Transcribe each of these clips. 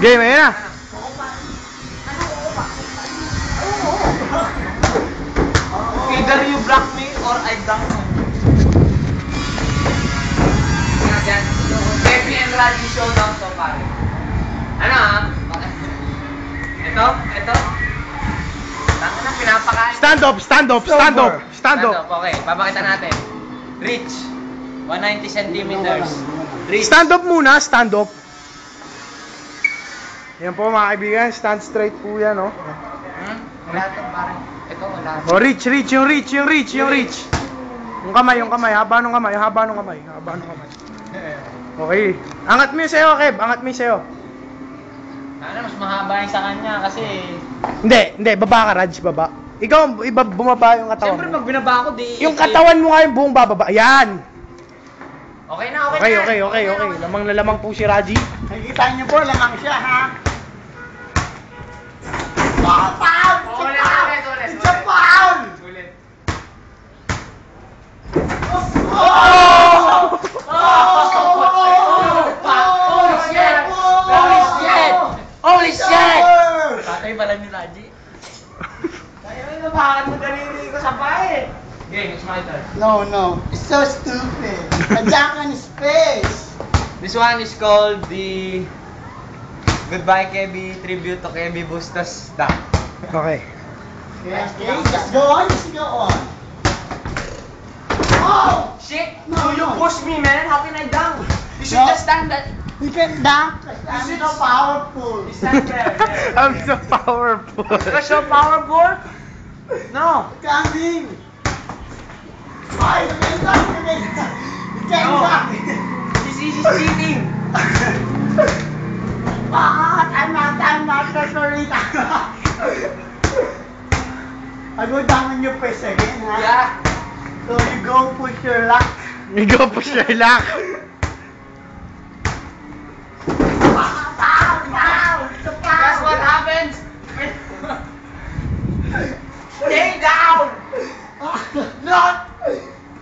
Game, ayun na. Either you block me or I block you. Yan. Baby and Raji showdown to pare. Ano ha? Ito? Tanga na, pinapakain. Stand up. Okay, papakita natin. Reach. 190 centimeters. Reach. Stand up muna, stand up. Yan po mga kaibigan, stand straight po yan, oh. Wala ito pare. Ito wala. Oh, reach. Yung kamay, haba nung kamay. Okay. Angat mo yung sayo, Kev. Sana mas mahaba yung sa kanya kasi... Hindi, baba ka, Raj, baba. Ikaw, bumaba yung katawan Siyempre mo. pag binaba ako, di... Yung katawan mo nga yung buong bababa. Ayan! Okay na. Okay. Lamang na lamang po si Raji. Nakikita niyo po, lamang siya, ha? Ulit. It's a foul! Ulit. Holy shit! Patay pala ni Raji. Kaya na bakit mo daliri ko sa bahay? Okay, it's my turn. No. It's so stupid. Kajakan space. This one is called the Goodbye Kebi tribute to Kebi Bustos Duck. Okay. Okay, just go on. Oh! Shit! No, you no. push me, man. How can I dunk? You should No. just stand that. You can dunk. I'm so powerful. You stand there. I'm so powerful. You're so powerful? No. Coming. Ay, you can dunk. You can No. dunk. This is cheating. I'm not sorry. I go down on your face again, huh? Yeah. So you go push your luck. You go push your luck. That's what happens. Stay down. Not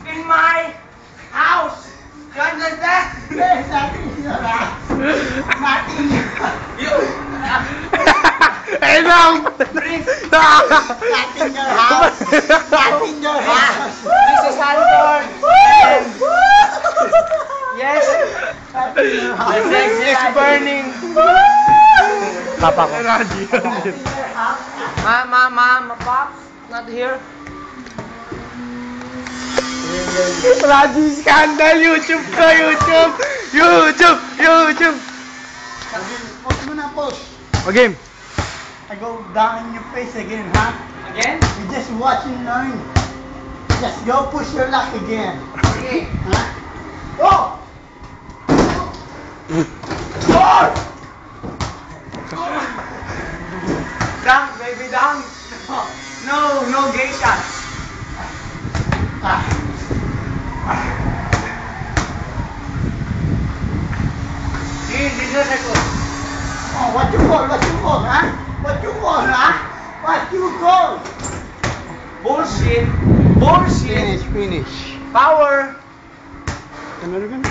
in my house. You understand? There's nothing in your house. Nothing. You. Eh lang! Nothing in your house. Nothing in your house. This is Hanford. Yes. Nothing in your house. The flex is burning. Papa ko. Nothing in your house. Mama, Pops, not here. Raji Scandal! YouTube ko! YouTube! Push mo na, push. O game. I go down in your face again, huh? Again? You just watch and learn. Just go push your luck again. Okay. Huh? Oh! Dunk, baby, dunk. No gay shots. This is a record. Oh, what you call, huh? What you call? Bullshit. Finish. Power. Ano rin?